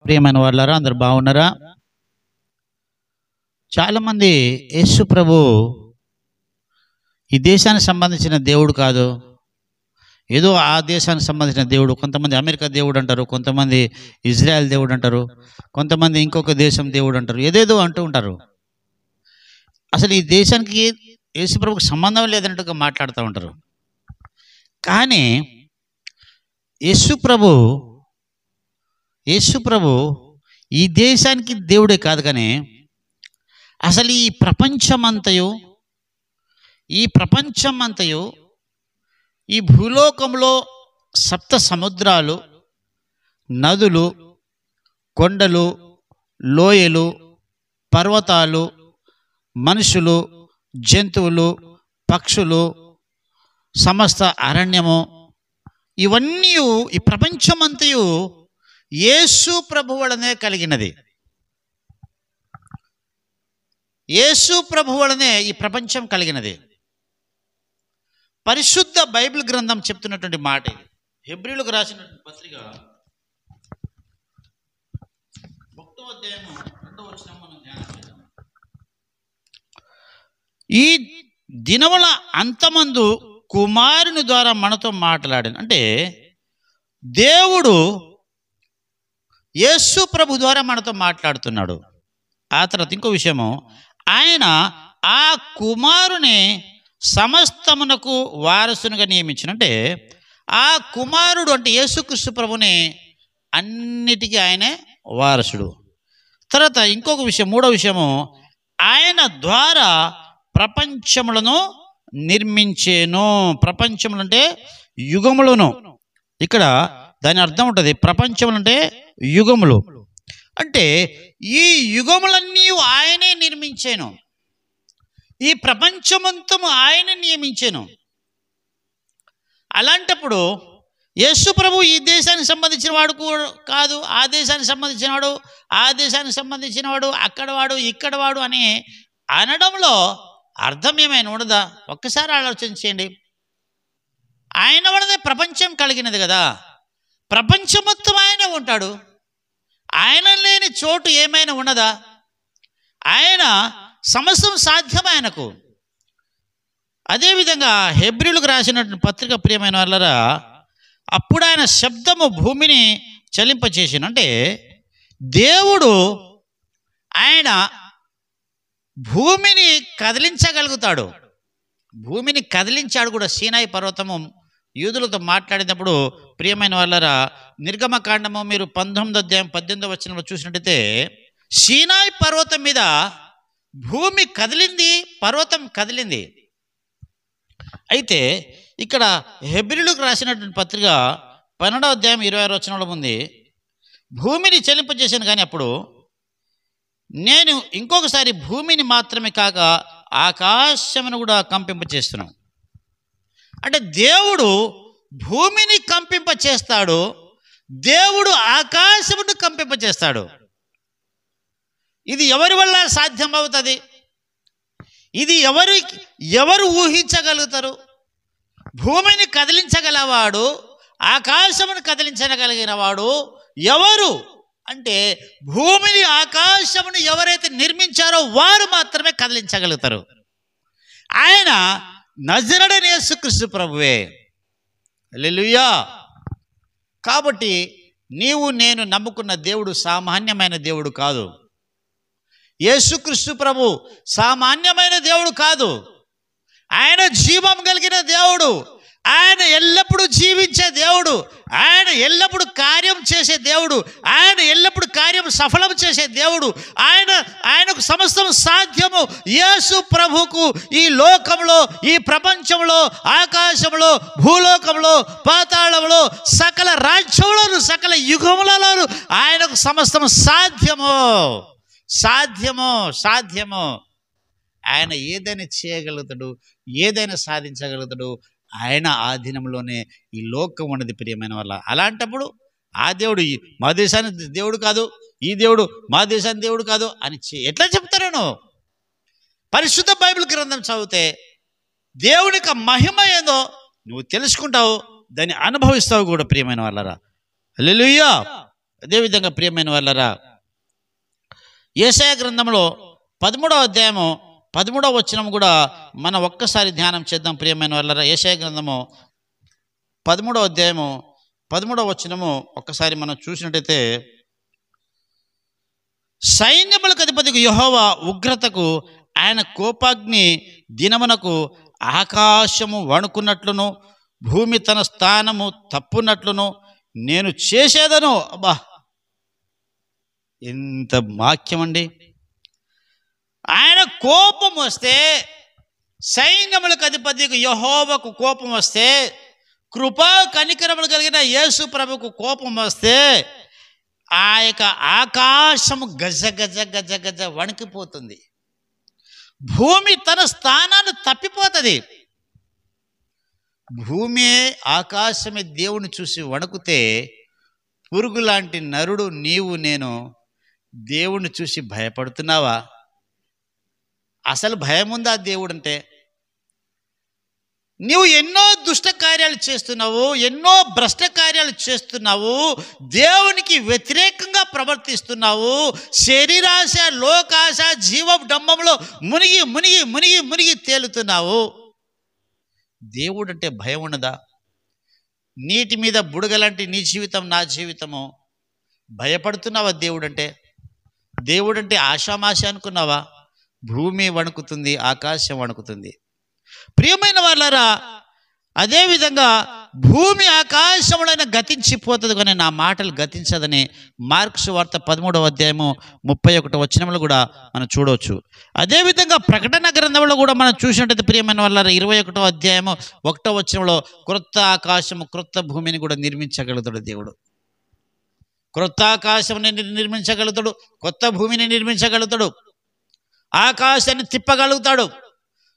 ప్రియమైన వాళ్ళారా, అందరు బాగున్నారా? చాలామంది యేసు ప్రభు ఈ దేశానికి సంబంధించిన దేవుడు కాదు, ఏదో ఆ దేశానికి సంబంధించిన దేవుడు. కొంతమంది అమెరికా దేవుడు అంటారు, కొంతమంది ఇజ్రాయెల్ దేవుడు అంటారు, కొంతమంది ఇంకొక దేశం దేవుడు అంటారు, ఏదేదో అంటూ ఉంటారు. అసలు ఈ దేశానికి యేసు ప్రభుకి సంబంధం లేదన్నట్టుగా మాట్లాడుతూ ఉంటారు. కానీ యేసు ప్రభు ఈ దేశానికి దేవుడే కాదు, కానీ అసలు ఈ ప్రపంచమంతయు ఈ భూలోకంలో సప్త సముద్రాలు, నదులు, కొండలు, లోయలు, పర్వతాలు, మనుషులు, జంతువులు, పక్షులు, సమస్త అరణ్యము, ఇవన్నీ ఈ ప్రపంచమంతయు యేసు ప్రభు వలనే కలిగినది. యేసు ప్రభు వలనే ఈ ప్రపంచం కలిగినది. పరిశుద్ధ బైబిల్ గ్రంథం చెప్తున్నటువంటి మాట ఇది. హెబ్రీయులకు రాసినటువంటి పత్రిక 1వ అధ్యాయము 2వ వచనం మనం ధ్యానం చేద్దాం. ఈ దినముల అంతమందు కుమారుని ద్వారా మనతో మాట్లాడాను. అంటే దేవుడు యేసు ప్రభు ద్వారా మనతో మాట్లాడుతున్నాడు. ఆ తర్వాత ఇంకో విషయము, ఆయన ఆ కుమారుని సమస్తమునకు వారసునిగా నియమించిన. అంటే ఆ కుమారుడు అంటే యేసుక్రీస్తు ప్రభుని అన్నిటికీ ఆయనే వారసుడు. తర్వాత ఇంకొక విషయం, మూడో విషయము, ఆయన ద్వారా ప్రపంచములను నిర్మించేను. ప్రపంచములు అంటే యుగములను. ఇక్కడ దాని అర్థం ఉంటుంది, ప్రపంచములు అంటే యుగములు. అంటే ఈ యుగములన్నీ ఆయనే నిర్మించాను, ఈ ప్రపంచమంతము ఆయనే నియమించాను. అలాంటప్పుడు యేసు ప్రభు ఈ దేశానికి సంబంధించిన వాడు కాదు, ఆ దేశానికి సంబంధించిన వాడు, ఆ దేశానికి సంబంధించిన వాడు, అక్కడ వాడు, ఇక్కడ వాడు అని అనడంలో అర్థం ఏమైనా ఉండదా? ఒక్కసారి ఆలోచించండి. ఆయన వలనే ప్రపంచం కలిగినది కదా, ప్రపంచం మొత్తం ఆయనే ఉంటాడు. ఆయన లేని చోటు ఏమైనా ఉన్నదా? ఆయన సమస్తం సాధ్యం ఆయనకు. అదేవిధంగా హెబ్రీయులకు రాసినటువంటి పత్రిక, ప్రియమైన వాళ్ళరా, అప్పుడు ఆయన శబ్దము భూమిని చలింపచేసాను. అంటే దేవుడు ఆయన భూమిని కదిలించగలుగుతాడు. భూమిని కదిలించాడు కూడా. సీనాయి పర్వతము యూదులతో మాట్లాడినప్పుడు, ప్రియమైన వాళ్ళరా, నిర్గమకాండము మీరు 19వ అధ్యాయం 18వ వచనంలో చూసినట్టయితే సీనాయి పర్వతం మీద భూమి కదిలింది, పర్వతం కదిలింది. అయితే ఇక్కడ హెబ్రీయులకు రాసినటువంటి పత్రిక 12వ అధ్యాయం 26వ వచనంలో ఉంది, భూమిని చెలింపజేశాను, కానీ అప్పుడు నేను ఇంకొకసారి భూమిని మాత్రమే కాక ఆకాశమును కూడా కంపింపచేస్తున్నాను. అంటే దేవుడు భూమిని కంపింపచేస్తాడు, దేవుడు ఆకాశమును కంపింపచేస్తాడు. ఇది ఎవరి వల్ల సాధ్యం అవుతుంది? ఇది ఎవరు ఊహించగలుగుతారు? భూమిని కదిలించగలవాడు, ఆకాశమును కదిలించగలిగిన వాడు ఎవరు అంటే, భూమిని ఆకాశమును ఎవరైతే నిర్మించారో వారు మాత్రమే కదిలించగలుగుతారు. ఆయన నజరేయుడైన యేసుక్రీస్తు ప్రభువే. హల్లెలూయా. కాబట్టి నీవు నేను నమ్ముకున్న దేవుడు సామాన్యమైన దేవుడు కాదు. యేసుక్రీస్తు ప్రభు సామాన్యమైన దేవుడు కాదు. ఆయన జీవం కలిగిన దేవుడు, ఆయన ఎల్లప్పుడూ జీవించే దేవుడు, ఆయన ఎల్లప్పుడూ కార్యం చేసే దేవుడు, ఆయన ఎల్లప్పుడూ కార్యం సఫలం చేసే దేవుడు. ఆయనకు సమస్తం సాధ్యము. యేసు ప్రభుకు ఈ లోకంలో, ఈ ప్రపంచంలో, ఆకాశంలో, భూలోకంలో, పాతాళంలో, సకల రాజ్యములను, సకల యుగములలోను ఆయనకు సమస్తం సాధ్యము. సాధ్యము. ఆయన ఏదైనా చేయగలుగుతాడు, ఏదైనా సాధించగలుగుతాడు. ఆయన ఆధీనంలోనే ఈ లోకం ఉన్నది, ప్రియమైన వల్ల. అలాంటప్పుడు ఆ దేవుడు మా దేశానికి దేవుడు కాదు, ఈ దేవుడు మా దేశానికి దేవుడు కాదు అని ఎట్లా చెప్తారు? పరిశుద్ధ బైబిల్ గ్రంథం చదివితే దేవునికి మహిమ ఏదో నువ్వు తెలుసుకుంటావు, దాన్ని అనుభవిస్తావు కూడా, ప్రియమైన వాళ్ళరా. హల్లెలూయా. అదేవిధంగా ప్రియమైన వాళ్ళరా, యెషయా గ్రంథంలో 13వ అధ్యాయము 13వ వచనం కూడా మనం ఒక్కసారి ధ్యానం చేద్దాం ప్రియమైన వాళ్ళరా. యెషయా గ్రంథము 13వ అధ్యాయము 13వ వచనము ఒక్కసారి మనం చూసినట్టయితే, సైన్యములకు అధిపతికి యెహోవా ఉగ్రతకు, ఆయన కోపాగ్ని దినమునకు ఆకాశము వణుకున్నట్లును భూమి తన స్థానము తప్పున్నట్లును నేను చేసేదను. అబ్బా, ఎంత వాక్యం అండి! ఆయన కోపం వస్తే, సైన్యములకు అధిపతికి యెహోవాకు కోపం వస్తే, కృపా కనికరములు కలిగిన యేసు ప్రభుకు కోపం వస్తే, ఆ యొక్క ఆకాశము గజ గజ గజ గజ వణికిపోతుంది. భూమి తన స్థానాన్ని తప్పిపోతుంది. భూమి ఆకాశమే దేవుని చూసి వణుకుతే, పురుగు లాంటి నరుడు నీవు నేను దేవుణ్ణి చూసి భయపడుతున్నావా? అసలు భయం ఉందా దేవుడు అంటే? నీవు ఎన్నో దుష్ట కార్యాలు చేస్తున్నావు, ఎన్నో భ్రష్ట కార్యాలు చేస్తున్నావు, దేవునికి వ్యతిరేకంగా ప్రవర్తిస్తున్నావు, శరీరాశ లోకాశ జీవ డంబంలో మునిగి మునిగి మునిగి మునిగి తేలుతున్నావు. దేవుడు అంటే భయం ఉన్నదా? నీటి మీద బుడగలాంటి నీ జీవితం నా జీవితము, భయపడుతున్నావా దేవుడు అంటే? దేవుడు అంటే ఆషామాష అనుకున్నావా? భూమి వణుకుతుంది, ఆకాశం వణుకుతుంది. ప్రియమైన వాళ్ళారా, అదేవిధంగా భూమి ఆకాశములైన గతించిపోతుంది కానీ నా మాటలు గతించదని మార్క్స్ వార్త 13వ అధ్యాయము 31వ వచనంలో కూడా మనం చూడవచ్చు. అదేవిధంగా ప్రకటన గ్రంథంలో కూడా మనం చూసినట్టయితే ప్రియమైన వాళ్ళారా, 21వ అధ్యాయము 1వ వచనంలో క్రొత్త ఆకాశము క్రొత్త భూమిని కూడా నిర్మించగలుగుతాడు దేవుడు. క్రొత్త ఆకాశముని నిర్మించగలుగుతాడు, కొత్త భూమిని నిర్మించగలుగుతాడు, ఆకాశాన్ని తిప్పగలుగుతాడు.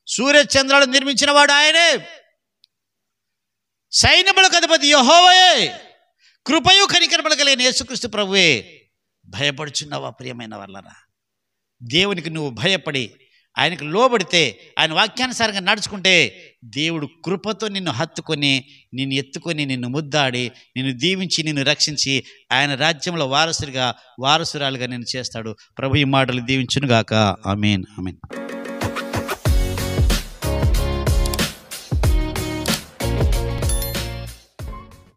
సూర్యచంద్రాలు నిర్మించిన వాడు ఆయనే. సైన్యములకు అధిపతి యెహోవాయే. కృపయు కనికరములు కలిగిన యేసుక్రీస్తు ప్రభువే. భయపడుచున్నావా ప్రియమైన వాళ్ళరా? దేవునికి నువ్వు భయపడి ఆయనకు లోబడితే, ఆయన వాక్యానుసారంగా నడుచుకుంటే, దేవుడు కృపతో నిన్ను హత్తుకొని, నిన్ను ఎత్తుకొని, నిన్ను ముద్దాడి, నిన్ను దీవించి, నిన్ను రక్షించి ఆయన రాజ్యంలో వారసురాలుగా నిన్ను చేస్తాడు. ప్రభు ఈ మాటలు దీవించునుగాక. ఆమేన్, ఆమేన్.